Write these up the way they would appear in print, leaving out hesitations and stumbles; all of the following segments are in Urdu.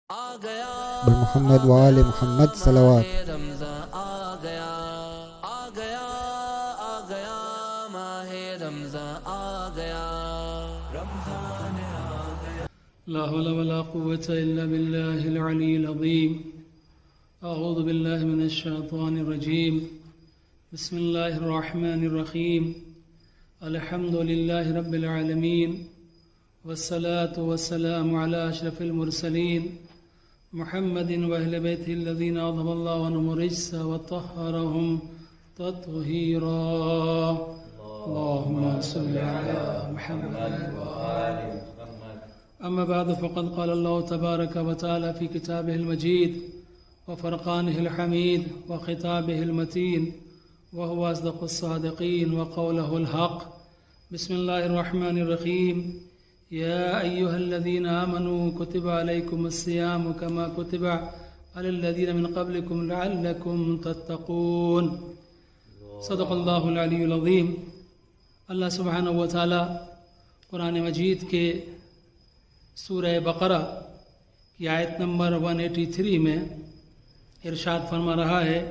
محمد وآل محمد صلوات۔ رمضان آ گیا آ گیا آ گیا ماہ رمضان آ گیا رمضان آ گیا۔ لا حول ولا قوة إلا بالله العلي العظيم۔ أعوذ بالله من الشيطان الرجيم۔ بسم الله الرحمن الرحيم۔ الحمد لله رب العالمين، والصلاة والسلام على أشرف المرسلين محمد وأهل بيته الذين أذهب الله عنهم الرجس وطهرهم تطهيرا۔ اللهم صل على محمد وآل محمد۔ أما بعد، فقد قال الله تبارك وتعالى في كتابه المجيد وفرقانه الحميد وخطابه المتين، وهو أصدق الصادقين وقوله الحق۔ بسم الله الرحمن الرحيم۔ يا أيها الذين آمنوا كتب عليكم الصيام كما كتب على الذين من قبلكم لعلكم تتقون۔ صدق اللہ العلی العظیم۔ اللہ سبحانہ و تعالی قرآن مجید کے سورہ بقرہ کی آیت نمبر 183 میں ارشاد فرما رہا ہے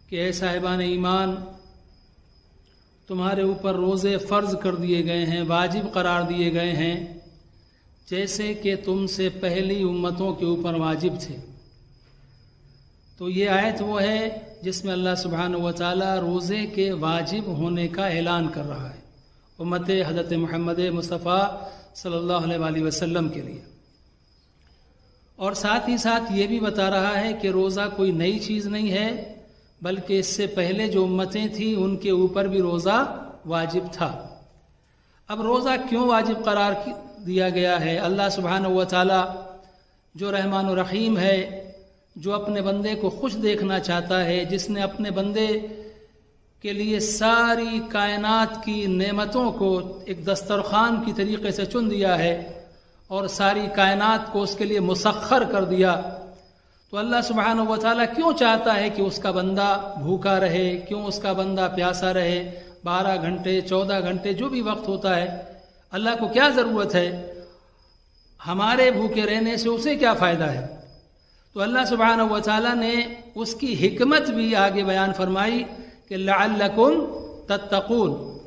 کہ اے صاحبان ایمان، تمہارے اوپر روزے فرض کر دیے گئے ہیں، واجب قرار دیے گئے ہیں، جیسے کہ تم سے پہلی امتوں کے اوپر واجب تھے۔ تو یہ آیت وہ ہے جس میں اللہ سبحانہ و تعالی روزے کے واجب ہونے کا اعلان کر رہا ہے امت حضرت محمد مصطفیٰ صلی اللہ علیہ وآلہ وسلم کے لیے، اور ساتھ ہی ساتھ یہ بھی بتا رہا ہے کہ روزہ کوئی نئی چیز نہیں ہے، بلکہ اس سے پہلے جو امتیں تھیں ان کے اوپر بھی روزہ واجب تھا۔ اب روزہ کیوں واجب قرار دیا گیا ہے؟ اللہ سبحانہ و تعالی جو رحمان و رحیم ہے، جو اپنے بندے کو خوش دیکھنا چاہتا ہے، جس نے اپنے بندے کے لیے ساری کائنات کی نعمتوں کو ایک دسترخوان کی طریقے سے چن دیا ہے اور ساری کائنات کو اس کے لیے مسخر کر دیا، تو اللہ سبحانہ و تعالیٰ کیوں چاہتا ہے کہ اس کا بندہ بھوکا رہے، کیوں اس کا بندہ پیاسا رہے 12 گھنٹے 14 گھنٹے جو بھی وقت ہوتا ہے؟ اللہ کو کیا ضرورت ہے؟ ہمارے بھوکے رہنے سے اسے کیا فائدہ ہے؟ تو اللہ سبحانہ و تعالیٰ نے اس کی حکمت بھی آگے بیان فرمائی کہ لعلکم تتقون،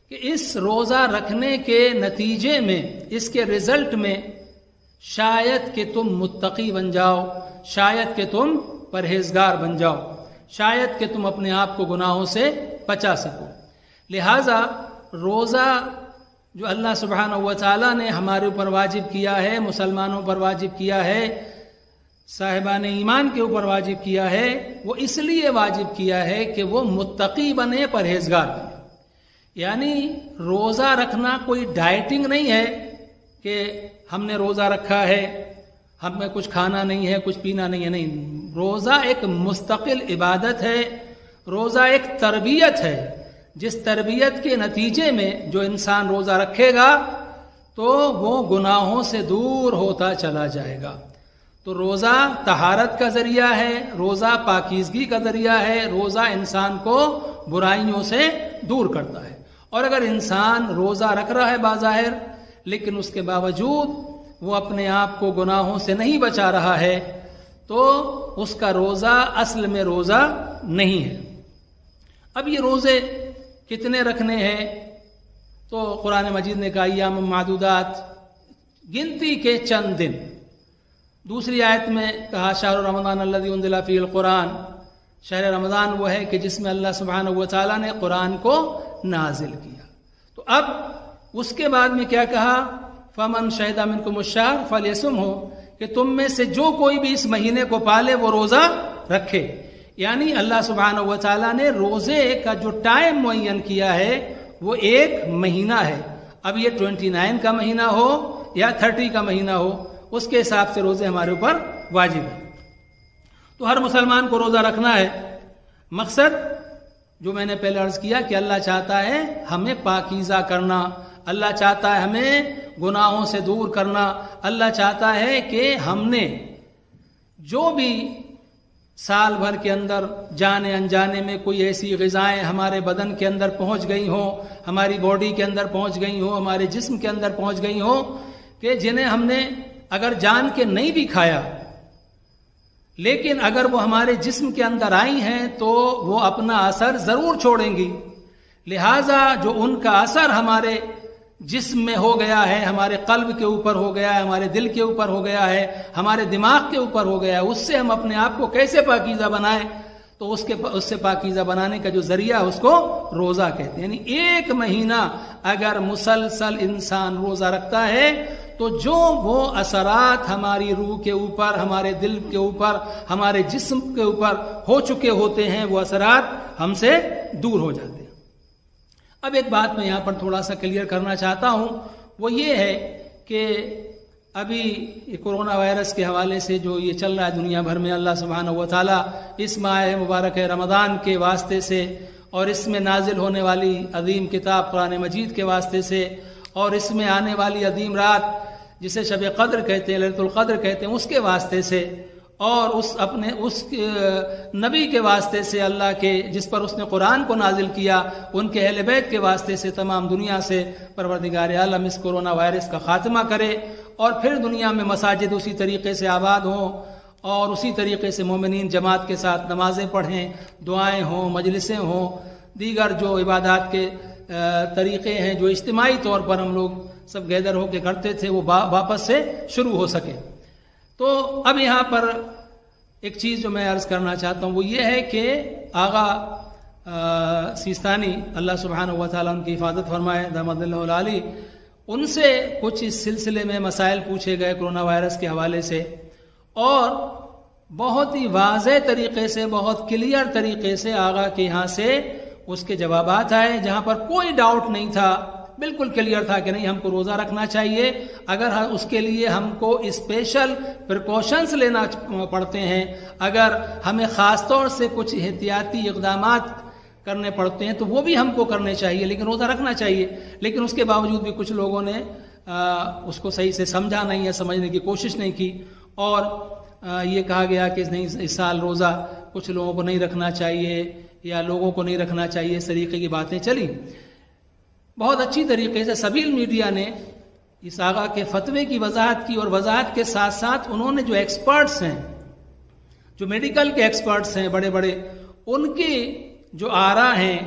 کہ اس روزہ رکھنے کے نتیجے میں، اس کے رزلٹ میں شاید کہ تم متقی بن جاؤ، شاید کہ تم پرہیزگار بن جاؤ، شاید کہ تم اپنے آپ کو گناہوں سے بچا سکو۔ لہٰذا روزہ جو اللہ سبحانہ و تعالیٰ نے ہمارے اوپر واجب کیا ہے، مسلمانوں پر واجب کیا ہے، صاحبان ایمان کے اوپر واجب کیا ہے، وہ اس لیے واجب کیا ہے کہ وہ متقی بنے، پرہیزگار بنے۔ یعنی روزہ رکھنا کوئی ڈائٹنگ نہیں ہے کہ ہم نے روزہ رکھا ہے، ہمیں کچھ کھانا نہیں ہے، کچھ پینا نہیں ہے، نہیں، روزہ ایک مستقل عبادت ہے، روزہ ایک تربیت ہے، جس تربیت کے نتیجے میں جو انسان روزہ رکھے گا تو وہ گناہوں سے دور ہوتا چلا جائے گا۔ تو روزہ طہارت کا ذریعہ ہے، روزہ پاکیزگی کا ذریعہ ہے، روزہ انسان کو برائیوں سے دور کرتا ہے۔ اور اگر انسان روزہ رکھ رہا ہے بظاہر، لیکن اس کے باوجود وہ اپنے آپ کو گناہوں سے نہیں بچا رہا ہے، تو اس کا روزہ اصل میں روزہ نہیں ہے۔ اب یہ روزے کتنے رکھنے ہیں؟ تو قرآن مجید نے کہا ایام معدودات، گنتی کے چند دن۔ دوسری آیت میں کہا شہر رمضان الذی انزل فیہ القرآن، شہر رمضان وہ ہے کہ جس میں اللہ سبحانہ و تعالیٰ نے قرآن کو نازل کیا۔ تو اب اس کے بعد میں کیا کہا؟ فمن شہد منکم الشہر فلیصمہ، کہ تم میں سے جو کوئی بھی اس مہینے کو پالے وہ روزہ رکھے۔ یعنی اللہ سبحانہ و تعالیٰ نے روزے کا جو ٹائم معین کیا ہے وہ ایک مہینہ ہے۔ اب یہ 29 کا مہینہ ہو یا 30 کا مہینہ ہو، اس کے حساب سے روزے ہمارے اوپر واجب ہیں۔ تو ہر مسلمان کو روزہ رکھنا ہے۔ مقصد جو میں نے پہلے عرض کیا کہ اللہ چاہتا ہے ہمیں پاکیزہ کرنا، اللہ چاہتا ہے ہمیں گناہوں سے دور کرنا، اللہ چاہتا ہے کہ ہم نے جو بھی سال بھر کے اندر جانے انجانے میں کوئی ایسی غذائیں ہمارے بدن کے اندر پہنچ گئی ہوں، ہماری باڈی کے اندر پہنچ گئی ہوں، ہمارے جسم کے اندر پہنچ گئی ہوں، کہ جنہیں ہم نے اگر جان کے نہیں بھی کھایا لیکن اگر وہ ہمارے جسم کے اندر آئی ہیں تو وہ اپنا اثر ضرور چھوڑیں گی. لہذا جو ان کا اثر ہمارے جسم میں ہو گیا ہے، ہمارے قلب کے اوپر ہو گیا ہے، ہمارے دل کے اوپر ہو گیا ہے، ہمارے دماغ کے اوپر ہو گیا ہے، اس سے ہم اپنے آپ کو کیسے پاکیزہ بنائیں؟ تو اس سے پاکیزہ بنانے کا جو ذریعہ اس کو روزہ کہتے ہیں. یعنی 1 مہینہ اگر مسلسل انسان روزہ رکھتا ہے تو جو وہ اثرات ہماری روح کے اوپر، ہمارے دل کے اوپر، ہمارے جسم کے اوپر ہو چکے ہوتے ہیں، وہ اثرات ہم سے دور ہو جاتے ہیں. اب ایک بات میں یہاں پر تھوڑا سا کلیئر کرنا چاہتا ہوں، وہ یہ ہے کہ ابھی کورونا وائرس کے حوالے سے جو یہ چل رہا ہے دنیا بھر میں، اللہ سبحانہ و تعالیٰ اس ماہ مبارک رمضان کے واسطے سے اور اس میں نازل ہونے والی عظیم کتاب قرآن مجید کے واسطے سے اور اس میں آنے والی عظیم رات جسے شب قدر کہتے ہیں، لیلۃ القدر کہتے ہیں، اس کے واسطے سے اور اس نبی کے واسطے سے، اللہ کے جس پر اس نے قرآن کو نازل کیا، ان کے اہل بیت کے واسطے سے تمام دنیا سے پروردگار عالم اس کورونا وائرس کا خاتمہ کرے اور پھر دنیا میں مساجد اسی طریقے سے آباد ہوں اور اسی طریقے سے مومنین جماعت کے ساتھ نمازیں پڑھیں، دعائیں ہوں، مجلسیں ہوں، دیگر جو عبادات کے طریقے ہیں جو اجتماعی طور پر ہم لوگ سب گیدر ہو کے کرتے تھے وہ واپس سے شروع ہو سکے. تو اب یہاں پر ایک چیز جو میں عرض کرنا چاہتا ہوں وہ یہ ہے کہ آغا سیستانی اللہ سبحانہ و تعالیٰ ان کی حفاظت فرمائے دامد اللہ العالی، ان سے کچھ اس سلسلے میں مسائل پوچھے گئے کورونا وائرس کے حوالے سے اور بہت ہی واضح طریقے سے، بہت کلیئر طریقے سے آغا کے یہاں سے اس کے جوابات آئے جہاں پر کوئی ڈاؤٹ نہیں تھا، بالکل کلیئر تھا کہ نہیں ہم کو روزہ رکھنا چاہیے. اگر اس کے لیے ہم کو اسپیشل پریکاشنز لینا پڑتے ہیں، اگر ہمیں خاص طور سے کچھ احتیاطی اقدامات کرنے پڑتے ہیں تو وہ بھی ہم کو کرنے چاہیے، لیکن روزہ رکھنا چاہیے. لیکن اس کے باوجود بھی کچھ لوگوں نے اس کو صحیح سے سمجھا نہیں ہے، سمجھنے کی کوشش نہیں کی اور یہ کہا گیا کہ نہیں اس سال روزہ کچھ لوگوں کو نہیں رکھنا چاہیے یا لوگوں کو نہیں رکھنا چاہیے، اس طریقے کی باتیں چلی. بہت اچھی طریقے سے سبیل میڈیا نے اس آغا کے فتوے کی وضاحت کی اور وضاحت کے ساتھ ساتھ انہوں نے جو ایکسپرٹس ہیں، جو میڈیکل کے ایکسپرٹس ہیں بڑے بڑے، ان کی جو آراء ہیں،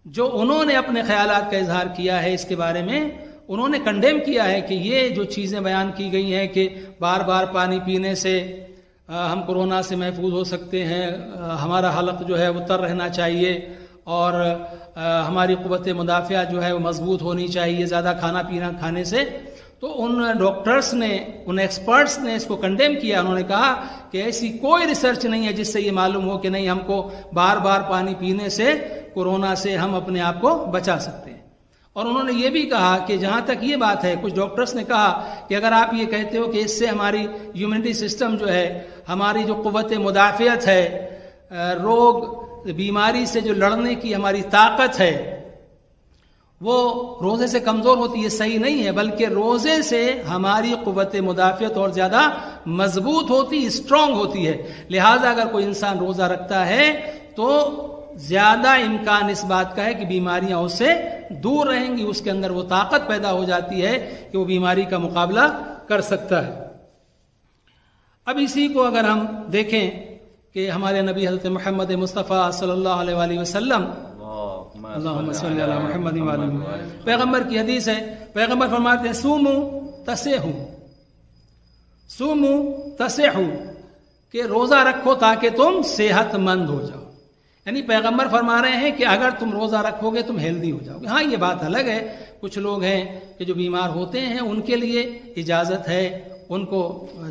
جو انہوں نے اپنے خیالات کا اظہار کیا ہے اس کے بارے میں، انہوں نے کنڈیم کیا ہے کہ یہ جو چیزیں بیان کی گئی ہیں کہ بار بار پانی پینے سے ہم کورونا سے محفوظ ہو سکتے ہیں، ہمارا حلق جو ہے وہ تر رہنا چاہیے اور ہماری قوت مدافعہ جو ہے وہ مضبوط ہونی چاہیے زیادہ کھانا پینا کھانے سے، تو ان ڈاکٹرز نے، ان ایکسپرٹس نے اس کو کنڈیم کیا. انہوں نے کہا کہ ایسی کوئی ریسرچ نہیں ہے جس سے یہ معلوم ہو کہ نہیں ہم کو بار بار پانی پینے سے کورونا سے ہم اپنے آپ کو بچا سکتے ہیں. اور انہوں نے یہ بھی کہا کہ جہاں تک یہ بات ہے، کچھ ڈاکٹرز نے کہا کہ اگر آپ یہ کہتے ہو کہ اس سے ہماری امیونٹی سسٹم جو ہے، ہماری جو قوت مدافعت ہے، بیماری سے جو لڑنے کی ہماری طاقت ہے وہ روزے سے کمزور ہوتی ہے، صحیح نہیں ہے، بلکہ روزے سے ہماری قوت مدافعت اور زیادہ مضبوط ہوتی، اسٹرانگ ہوتی ہے. لہذا اگر کوئی انسان روزہ رکھتا ہے تو زیادہ امکان اس بات کا ہے کہ بیماریاں اس سے دور رہیں گی، اس کے اندر وہ طاقت پیدا ہو جاتی ہے کہ وہ بیماری کا مقابلہ کر سکتا ہے. اب اسی کو اگر ہم دیکھیں کہ ہمارے نبی حضرت محمد مصطفیٰ صلی اللہ علیہ وآلہ وسلم، اللہم صلی علی محمد وآلہ وسلم، پیغمبر کی حدیث ہے، پیغمبر فرماتے ہیں سومو تسحو، سومو تسحو، کہ روزہ رکھو تاکہ تم صحت مند ہو جاؤ. یعنی پیغمبر فرما رہے ہیں کہ اگر تم روزہ رکھو گے تم ہیلدی ہو جاؤ گے. ہاں یہ بات الگ ہے، کچھ لوگ ہیں کہ جو بیمار ہوتے ہیں ان کے لیے اجازت ہے، ان کو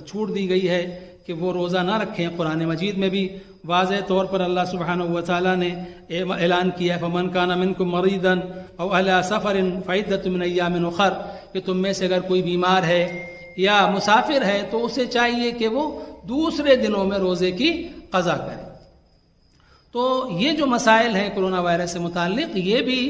چھوٹ دی گئی ہے کہ وہ روزہ نہ رکھیں. قرآن مجید میں بھی واضح طور پر اللہ سبحانہ و تعالیٰ نے اعلان کیا فَمَنْ كَانَ مِنْكُمْ مَرِيضًا أَوْ عَلَىٰ سَفَرٍ فَعِدَّةٌ مِنْ أَيَّامٍ أُخَرَ، کہ تم میں سے اگر کوئی بیمار ہے یا مسافر ہے تو اسے چاہیے کہ وہ دوسرے دنوں میں روزے کی قضا کرے. تو یہ جو مسائل ہیں کورونا وائرس سے متعلق، یہ بھی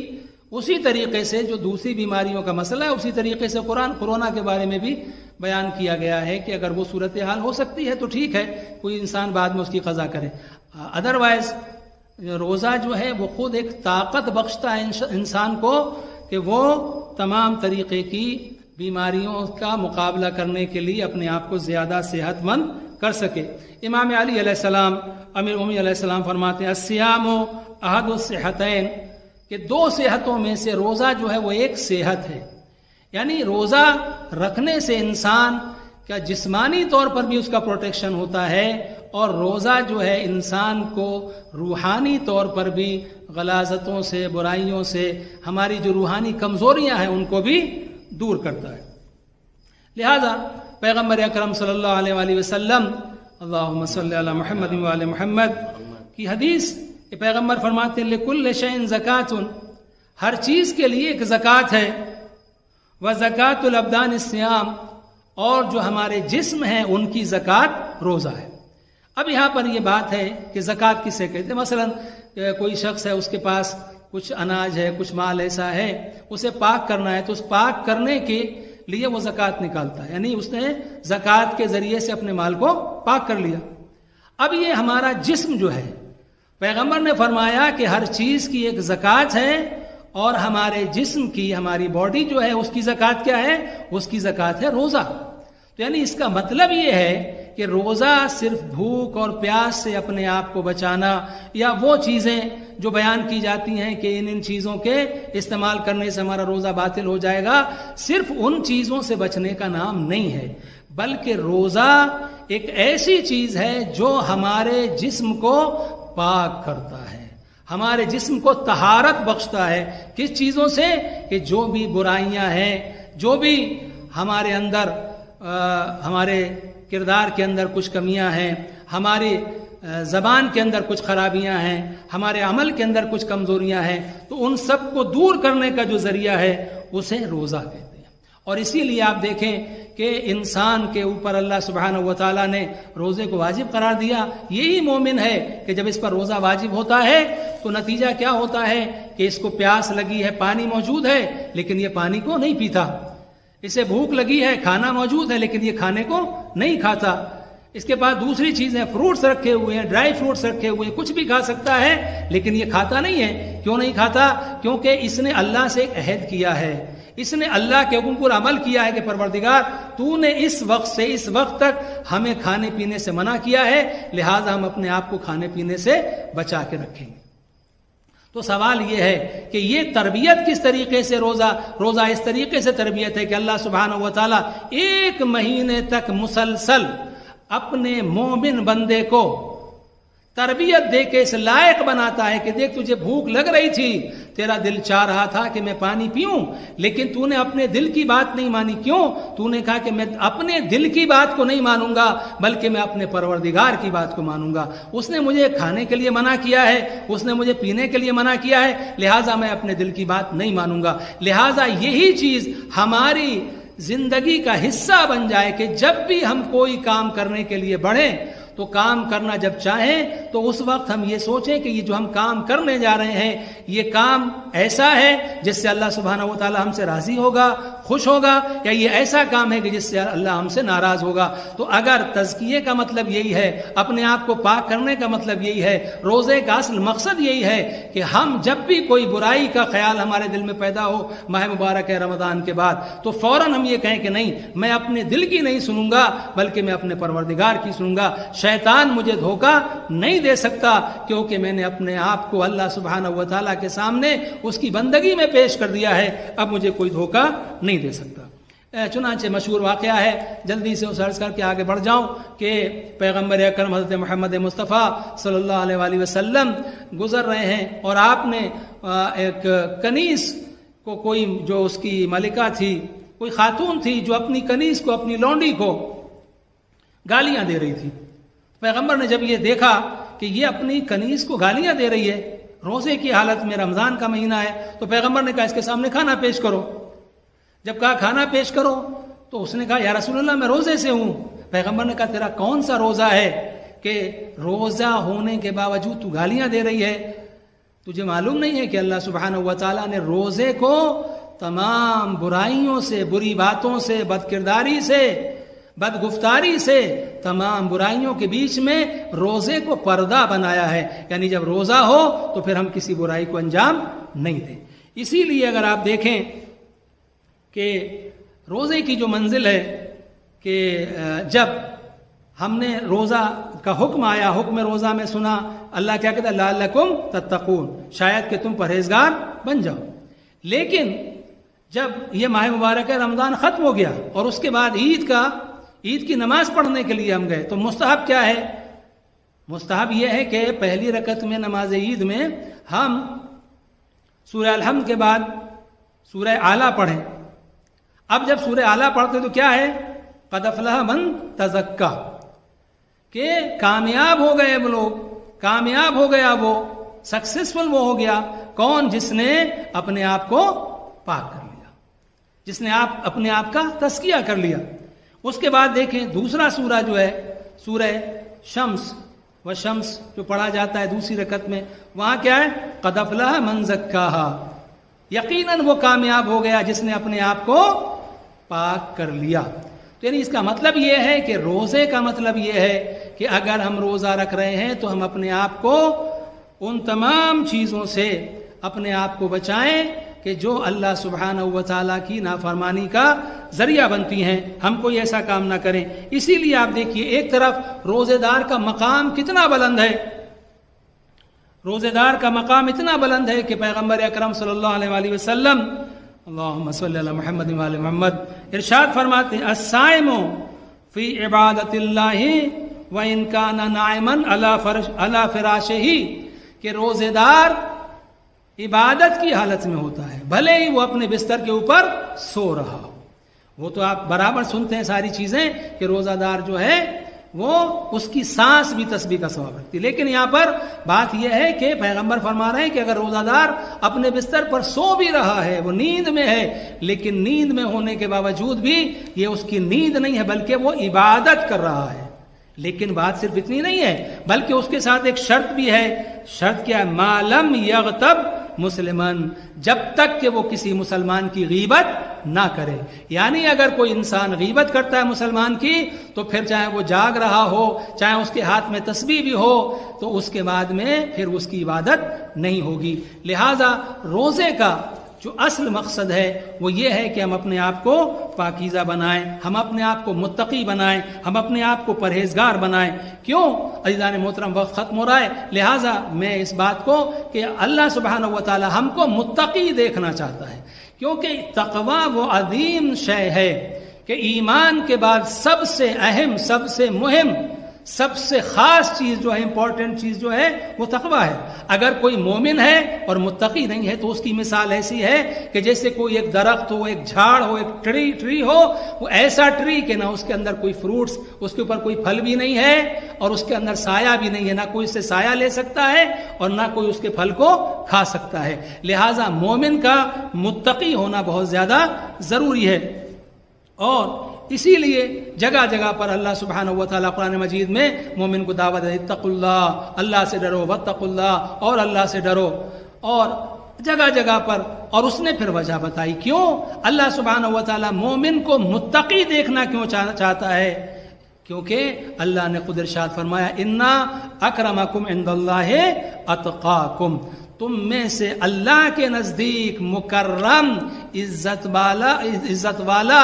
اسی طریقے سے جو دوسری بیماریوں کا مسئلہ ہے اسی طریقے سے کورونا کے بارے میں بھی بیان کیا گیا ہے کہ اگر وہ صورتحال ہو سکتی ہے تو ٹھیک ہے، کوئی انسان بعد میں اس کی قضا کرے. ادروائز روزہ جو ہے وہ خود ایک طاقت بخشتا ہے انسان کو کہ وہ تمام طریقے کی بیماریوں کا مقابلہ کرنے کے لیے اپنے آپ کو زیادہ صحت مند کر سکے۔ امام علی علیہ السلام، امیر المومنین علیہ السلام فرماتے ہیں الصیام احد الصحتین، کہ دو صحتوں میں سے روزہ جو ہے وہ ایک صحت ہے، یعنی روزہ رکھنے سے انسان کا جسمانی طور پر بھی اس کا پروٹیکشن ہوتا ہے، اور روزہ جو ہے انسان کو روحانی طور پر بھی غلاظتوں سے، برائیوں سے، ہماری جو روحانی کمزوریاں ہیں ان کو بھی دور کرتا ہے۔ لہذا پیغمبر اکرم صلی اللہ علیہ وآلہ وسلم، اللہم صلی علی محمد وعلی محمد کی حدیث، پیغمبر فرماتے ہیں لکل شیء زکات، ہر چیز کے لیے ایک زکوٰۃ ہے، وزکوٰۃ الابدان الصیام، اور جو ہمارے جسم ہیں ان کی زکوٰۃ روزہ ہے۔ اب یہاں پر یہ بات ہے کہ زکوٰۃ کسے کہتے ہیں؟ مثلا کوئی شخص ہے، اس کے پاس کچھ اناج ہے، کچھ مال ایسا ہے، اسے پاک کرنا ہے، تو اس پاک کرنے کے لیے وہ زکوٰۃ نکالتا ہے، یعنی اس نے زکوٰۃ کے ذریعے سے اپنے مال کو پاک کر لیا۔ اب یہ ہمارا جسم جو ہے، پیغمبر نے فرمایا کہ ہر چیز کی ایک زکوٰۃ ہے، اور ہمارے جسم کی، ہماری باڈی جو ہے اس کی زکوٰۃ کیا ہے؟ اس کی زکوٰۃ ہے روزہ۔ تو یعنی اس کا مطلب یہ ہے کہ روزہ صرف بھوک اور پیاس سے اپنے آپ کو بچانا، یا وہ چیزیں جو بیان کی جاتی ہیں کہ ان چیزوں کے استعمال کرنے سے ہمارا روزہ باطل ہو جائے گا، صرف ان چیزوں سے بچنے کا نام نہیں ہے، بلکہ روزہ ایک ایسی چیز ہے جو ہمارے جسم کو پاک کرتا ہے، ہمارے جسم کو طہارت بخشتا ہے۔ کس چیزوں سے؟ کہ جو بھی برائیاں ہیں، جو بھی ہمارے اندر، ہمارے کردار کے اندر کچھ کمیاں ہیں، ہماری زبان کے اندر کچھ خرابیاں ہیں، ہمارے عمل کے اندر کچھ کمزوریاں ہیں، تو ان سب کو دور کرنے کا جو ذریعہ ہے اسے روزہ کہتے ہیں۔ اور اسی لیے آپ دیکھیں کہ انسان کے اوپر اللہ سبحانہ و تعالیٰ نے روزے کو واجب قرار دیا۔ یہی مومن ہے کہ جب اس پر روزہ واجب ہوتا ہے تو نتیجہ کیا ہوتا ہے کہ اس کو پیاس لگی ہے، پانی موجود ہے لیکن یہ پانی کو نہیں پیتا، اسے بھوک لگی ہے، کھانا موجود ہے لیکن یہ کھانے کو نہیں کھاتا، اس کے بعد دوسری چیزیں، فروٹس رکھے ہوئے ہیں، ڈرائی فروٹس رکھے ہوئے ہیں، کچھ بھی کھا سکتا ہے لیکن یہ کھاتا نہیں ہے۔ کیوں نہیں کھاتا؟ کیونکہ اس نے اللہ سے ایک عہد کیا ہے، اس نے اللہ کے حکم پر عمل کیا ہے کہ پروردگار تو نے اس وقت سے اس وقت تک ہمیں کھانے پینے سے منع کیا ہے، لہٰذا ہم اپنے آپ کو کھانے پینے سے بچا کے رکھیں گے۔ تو سوال یہ ہے کہ یہ تربیت کس طریقے سے؟ روزہ اس طریقے سے تربیت ہے کہ اللہ سبحانہ و تعالیٰ 1 مہینے تک مسلسل اپنے مومن بندے کو تربیت دے کے اس لائق بناتا ہے کہ دیکھ تجھے بھوک لگ رہی تھی، تیرا دل چاہ رہا تھا کہ میں پانی پیوں، لیکن تو نے اپنے دل کی بات نہیں مانی۔ کیوں؟ تو نے کہا کہ میں اپنے دل کی بات کو نہیں مانوں گا بلکہ میں اپنے پروردگار کی بات کو مانوں گا۔ اس نے مجھے کھانے کے لیے منع کیا ہے، اس نے مجھے پینے کے لیے منع کیا ہے، لہٰذا میں اپنے دل کی بات نہیں مانوں گا۔ لہٰذا یہی چیز ہماری زندگی کا حصہ بن جائے کہ جب بھی ہم کوئی کام کرنے کے لیے بڑھیں تو کام کرنا جب چاہیں تو اس وقت ہم یہ سوچیں کہ یہ جو ہم کام کرنے جا رہے ہیں یہ کام ایسا ہے جس سے اللہ سبحانہ و تعالی ہم سے راضی ہوگا، خوش ہوگا، یا یہ ایسا کام ہے کہ جس سے اللہ ہم سے ناراض ہوگا۔ تو اگر تزکیے کا مطلب یہی ہے، اپنے آپ کو پاک کرنے کا مطلب یہی ہے، روزے کا اصل مقصد یہی ہے کہ ہم جب بھی کوئی برائی کا خیال ہمارے دل میں پیدا ہو ماہ مبارک ہے رمضان کے بعد، تو فوراً ہم یہ کہیں کہ نہیں، میں اپنے دل کی نہیں سنوں گا بلکہ میں اپنے پروردگار کی سنوں گا۔ شیطان مجھے دھوکہ نہیں دے سکتا کیونکہ میں نے اپنے آپ کو اللہ سبحانہ و تعالیٰ کے سامنے اس کی بندگی میں پیش کر دیا ہے، اب مجھے کوئی دھوکہ نہیں دے سکتا۔ چنانچہ مشہور واقعہ ہے، جلدی سے اس عرض کر کے آگے بڑھ جاؤں کہ پیغمبر اکرم حضرت محمد مصطفیٰ صلی اللہ علیہ وآلہ وسلم گزر رہے ہیں اور آپ نے ایک کنیز کو، کوئی جو اس کی ملکہ تھی، کوئی خاتون تھی جو اپنی کنیز کو، اپنی لونڈی کو گالیاں دے رہی تھی۔ پیغمبر نے جب یہ دیکھا کہ یہ اپنی کنیز کو گالیاں دے رہی ہے روزے کی حالت میں، رمضان کا مہینہ ہے، تو پیغمبر نے کہا اس کے سامنے کھانا پیش کرو۔ جب کہا کھانا پیش کرو تو اس نے کہا یا رسول اللہ میں روزے سے ہوں۔ پیغمبر نے کہا تیرا کون سا روزہ ہے کہ روزہ ہونے کے باوجود تو گالیاں دے رہی ہے؟ تجھے معلوم نہیں ہے کہ اللہ سبحانہ و تعالیٰ نے روزے کو تمام برائیوں سے، بری باتوں سے، بد کرداری سے، بد گفتاری سے، تمام برائیوں کے بیچ میں روزے کو پردہ بنایا ہے، یعنی جب روزہ ہو تو پھر ہم کسی برائی کو انجام نہیں دیں۔ اسی لیے اگر آپ دیکھیں کہ روزے کی جو منزل ہے کہ جب ہم نے روزہ کا حکم آیا، حکم روزہ میں سنا، اللہ کیا کہتا ہے لعلکم تتقون، شاید کہ تم پرہیزگار بن جاؤ. لیکن جب یہ ماہ مبارک رمضان ختم ہو گیا اور اس کے بعد عید کی نماز پڑھنے کے لیے ہم گئے، تو مستحب کیا ہے؟ مستحب یہ ہے کہ پہلی رکعت میں نماز عید میں ہم سورہ الحمد کے بعد سورہ اعلیٰ پڑھیں. اب جب سورہ اعلیٰ پڑھتے تو کیا ہے؟ قد افلح من تزکا، کہ کامیاب ہو گئے وہ لوگ، کامیاب ہو گیا وہ، سکسیسفل وہ ہو گیا. کون؟ جس نے اپنے آپ کو پاک کر لیا، جس نے اپنے آپ کا تزکیہ کر لیا. اس کے بعد دیکھیں دوسرا سورہ جو ہے سورہ شمس و شمس جو پڑھا جاتا ہے دوسری رکعت میں، وہاں کیا ہے؟ قد افلح من زکاہا، یقیناً وہ کامیاب ہو گیا جس نے اپنے آپ کو پاک کر لیا. تو یعنی اس کا مطلب یہ ہے کہ روزے کا مطلب یہ ہے کہ اگر ہم روزہ رکھ رہے ہیں تو ہم اپنے آپ کو ان تمام چیزوں سے اپنے آپ کو بچائیں کہ جو اللہ سبحانہ و تعالیٰ کی نافرمانی کا ذریعہ بنتی ہیں. ہم کوئی ایسا کام نہ کریں. اسی لیے آپ دیکھیے ایک طرف روزے دار کا مقام کتنا بلند ہے، روزے دار کا مقام اتنا بلند ہے کہ پیغمبر اکرم صلی اللہ علیہ وآلہ وسلم، اللہم صلی علی محمد وآل محمد، ارشاد فرماتے ہیں الصائم فی عبادت اللہ وان کان نائما علی فراشہ، کہ روزے دار عبادت کی حالت میں ہوتا ہے بھلے ہی وہ اپنے بستر کے اوپر سو رہا ہو. وہ تو آپ برابر سنتے ہیں ساری چیزیں کہ روزہ دار جو ہے وہ اس کی سانس بھی تسبیح کا ثواب رکھتی ہے. لیکن یہاں پر بات یہ ہے کہ پیغمبر فرما رہے ہیں کہ اگر روزہ دار اپنے بستر پر سو بھی رہا ہے، وہ نیند میں ہے، لیکن نیند میں ہونے کے باوجود بھی یہ اس کی نیند نہیں ہے بلکہ وہ عبادت کر رہا ہے. لیکن بات صرف اتنی نہیں ہے بلکہ اس کے ساتھ ایک شرط بھی ہے. شرط کیا ہے؟ ما لم یغتب مسلمان، جب تک کہ وہ کسی مسلمان کی غیبت نہ کرے. یعنی اگر کوئی انسان غیبت کرتا ہے مسلمان کی تو پھر چاہے وہ جاگ رہا ہو، چاہے اس کے ہاتھ میں تسبیح بھی ہو، تو اس کے بعد میں پھر اس کی عبادت نہیں ہوگی. لہذا روزے کا جو اصل مقصد ہے وہ یہ ہے کہ ہم اپنے آپ کو پاکیزہ بنائیں، ہم اپنے آپ کو متقی بنائیں، ہم اپنے آپ کو پرہیزگار بنائیں. کیوں عزیزان محترم؟ وقت ختم ہو رہا ہے. لہٰذا میں اس بات کو کہ اللہ سبحانہ و تعالی ہم کو متقی دیکھنا چاہتا ہے، کیونکہ تقوی وہ عظیم شے ہے کہ ایمان کے بعد سب سے اہم، سب سے مہم، سب سے خاص چیز جو ہے، امپورٹنٹ چیز جو ہے وہ تقوی ہے. اگر کوئی مومن ہے اور متقی نہیں ہے تو اس کی مثال ایسی ہے کہ جیسے کوئی ایک درخت ہو، ایک جھاڑ ہو، ایک ٹری ہو، وہ ایسا ٹری کہ نہ اس کے اندر کوئی فروٹس، اس کے اوپر کوئی پھل بھی نہیں ہے اور اس کے اندر سایہ بھی نہیں ہے، نہ کوئی اس سے سایہ لے سکتا ہے اور نہ کوئی اس کے پھل کو کھا سکتا ہے. لہٰذا مومن کا متقی ہونا بہت زیادہ ضروری ہے. اور اسی لیے جگہ جگہ پر اللہ سبحانہ و تعالیٰ قرآن مجید میں مومن کو دعوت ہے، اتقوا اللہ، اللہ سے ڈرو، واتقوا اللہ، اور اللہ سے ڈرو. اور جگہ جگہ پر، اور اس نے پھر وجہ بتائی کیوں اللہ سبحانہ و تعالیٰ مومن کو متقی دیکھنا کیوں چاہتا ہے. کیونکہ اللہ نے خود ارشاد فرمایا انا اکرمکم عند اللہ اتقاکم، تم میں سے اللہ کے نزدیک مکرم، عزت والا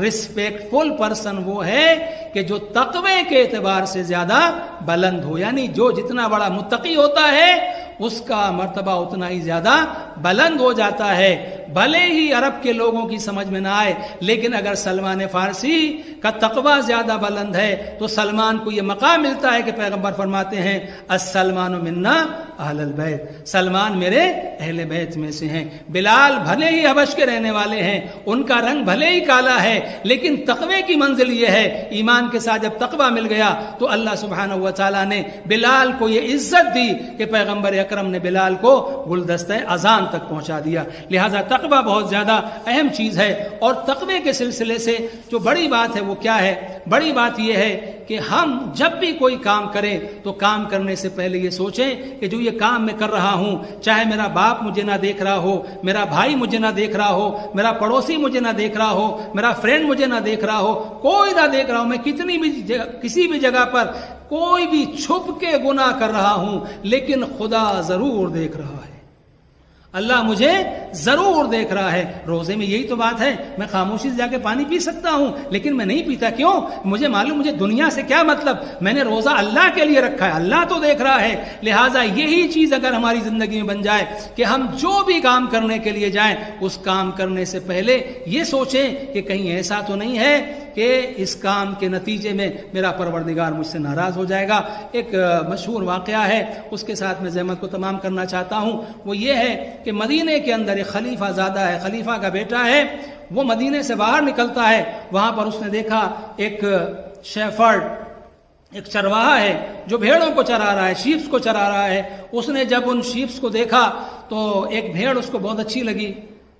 رسپیکٹفل پرسن وہ ہے کہ جو تقوی کے اعتبار سے زیادہ بلند ہو. یعنی جو جتنا بڑا متقی ہوتا ہے اس کا مرتبہ اتنا ہی زیادہ بلند ہو جاتا ہے. بھلے ہی عرب کے لوگوں کی سمجھ میں نہ آئے، لیکن اگر سلمان فارسی کا تقوی زیادہ بلند ہے تو سلمان کو یہ مقام ملتا ہے کہ پیغمبر فرماتے ہیں السلمان منا اہل البیت، سلمان میرے اہل بیت میں سے ہیں. بلال بھلے ہی حبش کے رہنے والے ہیں، ان کا رنگ بھلے ہی کالا ہے، لیکن تقوی کی منزل یہ ہے، ایمان کے ساتھ جب تقوی مل گیا تو اللہ سبحانہ و تعالیٰ نے بلال کو یہ عزت دی کہ پیغمبر اکرم نے بلال کو گلدستہ اذان تک پہنچا دیا. لہذا تقوی بہت زیادہ اہم چیز ہے. اور تقوی کے سلسلے سے جو بڑی بات ہے وہ کیا ہے؟ بڑی بات یہ ہے کہ ہم جب بھی کوئی کام کریں تو کام کرنے سے پہلے یہ سوچیں کہ جو یہ کام میں کر رہا ہوں، چاہے میرا باپ مجھے نہ دیکھ رہا ہو، میرا بھائی مجھے نہ دیکھ رہا ہو، میرا پڑوسی مجھے نہ دیکھ رہا ہو، میرا فرینڈ مجھے نہ دیکھ رہا ہو، کوئی نہ دیکھ رہا ہوں، میں کسی بھی جگہ پر کوئی بھی چھپ کے گناہ کر رہا ہوں، لیکن خدا ضرور دیکھ رہا ہے. اللہ مجھے ضرور دیکھ رہا ہے. روزے میں یہی تو بات ہے, میں خاموشی سے جا کے پانی پی سکتا ہوں لیکن میں نہیں پیتا. کیوں؟ مجھے معلوم, مجھے دنیا سے کیا مطلب, میں نے روزہ اللہ کے لیے رکھا ہے, اللہ تو دیکھ رہا ہے. لہٰذا یہی چیز اگر ہماری زندگی میں بن جائے کہ ہم جو بھی کام کرنے کے لیے جائیں اس کام کرنے سے پہلے یہ سوچیں کہ کہیں ایسا تو نہیں ہے کہ اس کام کے نتیجے میں میرا پروردگار مجھ سے ناراض ہو جائے گا. ایک مشہور واقعہ ہے, اس کے ساتھ میں زحمت کو تمام کرنا چاہتا ہوں. وہ یہ ہے کہ مدینے کے اندر ایک خلیفہ زادہ ہے, خلیفہ کا بیٹا ہے. وہ مدینے سے باہر نکلتا ہے, وہاں پر اس نے دیکھا ایک شیفرڈ, ایک چرواہا ہے جو بھیڑوں کو چرا رہا ہے, شیپس کو چرا رہا ہے. اس نے جب ان شیپس کو دیکھا تو ایک بھیڑ اس کو بہت اچھی لگی.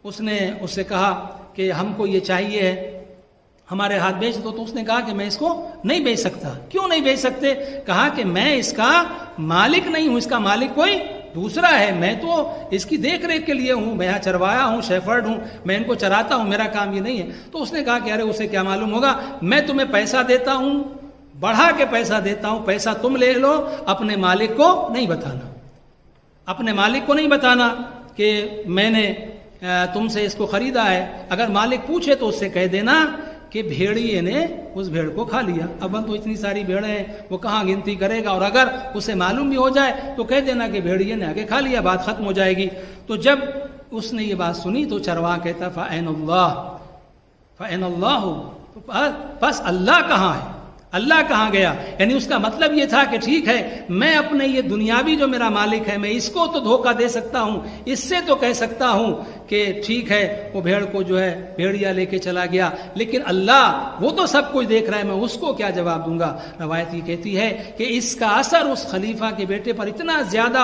اس نے اس سے کہا کہ ہم کو یہ چاہیے ہے, ہمارے ہاتھ بیچ دو. تو اس نے کہا کہ میں اس کو نہیں بیچ سکتا. کیوں نہیں بیچ سکتے؟ کہا کہ میں اس کا مالک نہیں ہوں, اس کا مالک کوئی دوسرا ہے, میں تو اس کی دیکھ ریکھ کے لیے ہوں, میں یہاں چروایا ہوں, شیفرڈ ہوں, میں ان کو چراتا ہوں, میرا کام یہ نہیں ہے. تو اس نے کہا کہ ارے اسے کیا معلوم ہوگا, میں تمہیں پیسہ دیتا ہوں, بڑھا کے پیسہ دیتا ہوں, پیسہ تم لے لو, اپنے مالک کو نہیں بتانا, اپنے مالک کو نہیں بتانا کہ میں نے تم سے اس کو خریدا ہے. اگر مالک پوچھے تو اس سے کہہ دینا کہ بھیڑیے نے اس بھیڑ کو کھا لیا. اب تو اتنی ساری بھیڑیں ہیں, وہ کہاں گنتی کرے گا, اور اگر اسے معلوم بھی ہو جائے تو کہہ دینا کہ بھیڑیے نے آگے کھا لیا, بات ختم ہو جائے گی. تو جب اس نے یہ بات سنی تو چرواہا کہتا فَأَيْنَ اللَّهُ فَأَيْنَ اللَّهُ, بس اللہ کہاں ہے, اللہ کہاں گیا. یعنی اس کا مطلب یہ تھا کہ ٹھیک ہے, میں اپنے یہ دنیاوی جو میرا مالک ہے, میں اس کو تو دھوکہ دے سکتا ہوں, اس سے تو کہہ سکتا ہوں کہ ٹھیک ہے وہ بھیڑ کو جو ہے بھیڑیا لے کے چلا گیا, لیکن اللہ وہ تو سب کچھ دیکھ رہا ہے, میں اس کو کیا جواب دوں گا. روایت یہ کہتی ہے کہ اس کا اثر اس خلیفہ کے بیٹے پر اتنا زیادہ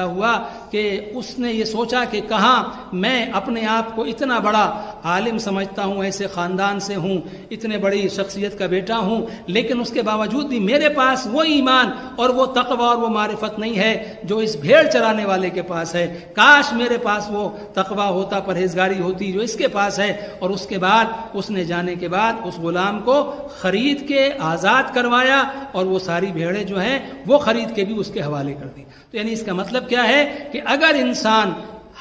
ہوا کہ اس نے یہ سوچا کہ کہاں میں اپنے آپ کو اتنا بڑا عالم سمجھتا ہوں, ایسے خاندان سے ہوں, اتنے بڑی شخصیت کا بیٹا ہوں, لیکن اس کے باوجود بھی میرے پاس وہ ایمان اور وہ تقوی اور وہ معرفت نہیں ہے جو اس بھیڑ چرانے والے کے پاس ہے. کاش میرے پاس وہ تقوی ہوتا, پرہیزگاری ہوتی جو اس کے پاس ہے. اور اس کے بعد اس نے جانے کے بعد اس غلام کو خرید کے آزاد کروایا, اور وہ ساری بھیڑیں جو ہیں وہ خرید کے بھی اس کے حوالے کر دی. تو یعنی اس کا مطلب کیا ہے کہ اگر انسان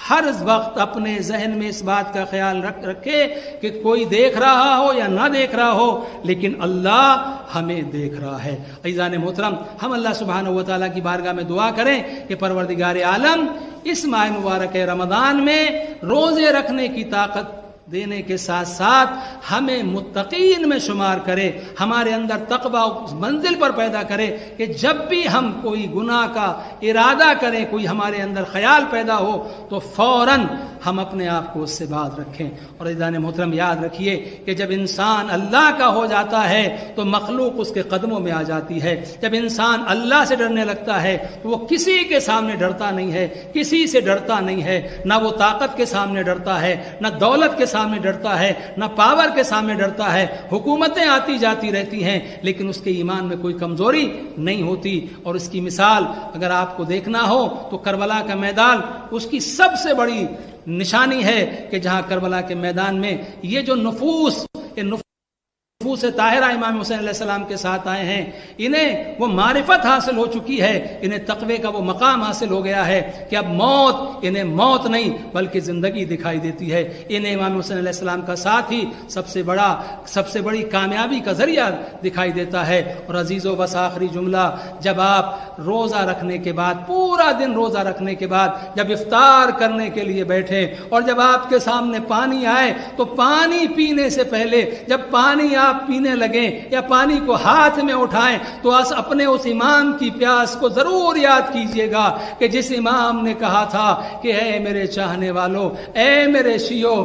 ہر وقت اپنے ذہن میں اس بات کا خیال رکھے کہ کوئی دیکھ رہا ہو یا نہ دیکھ رہا ہو, لیکن اللہ ہمیں دیکھ رہا ہے. عزیزان محترم, ہم اللہ سبحانہ و تعالیٰ کی بارگاہ میں دعا کریں کہ پروردگار عالم اس ماہ مبارک رمضان میں روزے رکھنے کی طاقت دینے کے ساتھ ساتھ ہمیں متقین میں شمار کرے, ہمارے اندر تقوی اس منزل پر پیدا کرے کہ جب بھی ہم کوئی گناہ کا ارادہ کریں, کوئی ہمارے اندر خیال پیدا ہو تو فوراً ہم اپنے آپ کو اس سے باز رکھیں. اور عزیزان محترم, یاد رکھیے کہ جب انسان اللہ کا ہو جاتا ہے تو مخلوق اس کے قدموں میں آ جاتی ہے. جب انسان اللہ سے ڈرنے لگتا ہے تو وہ کسی کے سامنے ڈرتا نہیں ہے, کسی سے ڈرتا نہیں ہے, نہ وہ طاقت کے سامنے ڈرتا ہے, نہ دولت کے سامنے ڈرتا ہے, نہ پاور کے سامنے ڈرتا ہے. حکومتیں آتی جاتی رہتی ہیں لیکن اس کے ایمان میں کوئی کمزوری نہیں ہوتی. اور اس کی مثال اگر آپ کو دیکھنا ہو تو کربلا کا میدان اس کی سب سے بڑی نشانی ہے کہ جہاں کربلا کے میدان میں یہ جو نفوس طاہرہ امام حسین علیہ السلام کے ساتھ آئے ہیں, انہیں وہ معرفت حاصل ہو چکی ہے, انہیں تقوی کا وہ مقام حاصل ہو گیا ہے کہ اب موت انہیں موت نہیں بلکہ زندگی دکھائی دیتی ہے. انہیں امام حسین علیہ السلام کا ساتھ ہی سب سے بڑی کامیابی کا ذریعہ دکھائی دیتا ہے. اور عزیزو, بس آخری جملہ, جب آپ روزہ رکھنے کے بعد, پورا دن روزہ رکھنے کے بعد جب افطار کرنے کے لیے بیٹھے اور جب آپ کے سامنے پانی آئے تو پانی پینے سے پہلے جب پانی آپ پینے لگیں یا پانی کو ہاتھ میں اٹھائیں تو اپنے اس امام کی پیاس کو ضرور یاد کیجئے گا کہ جس امام نے کہا تھا کہ اے میرے چاہنے والوں, اے میرے شیو,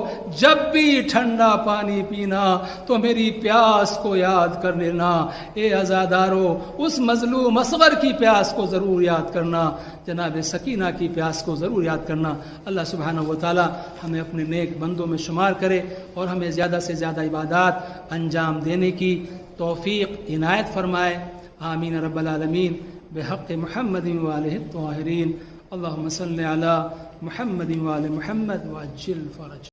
جب بھی ٹھنڈا پانی پینا تو میری پیاس کو یاد کر لینا. اے عزادارو, اس مظلوم اصغر کی پیاس کو ضرور یاد کرنا, جناب سکینہ کی پیاس کو ضرور یاد کرنا. اللہ سبحانہ و تعالی ہمیں اپنے نیک بندوں میں شمار کرے اور ہمیں زیادہ سے زیادہ عبادات انجام دینے کی توفیق عنایت فرمائے. آمین رب العالمین. بحق محمد وآلہ الطاہرین. اللہم صلی علی محمد وآل محمد وعجل فرج.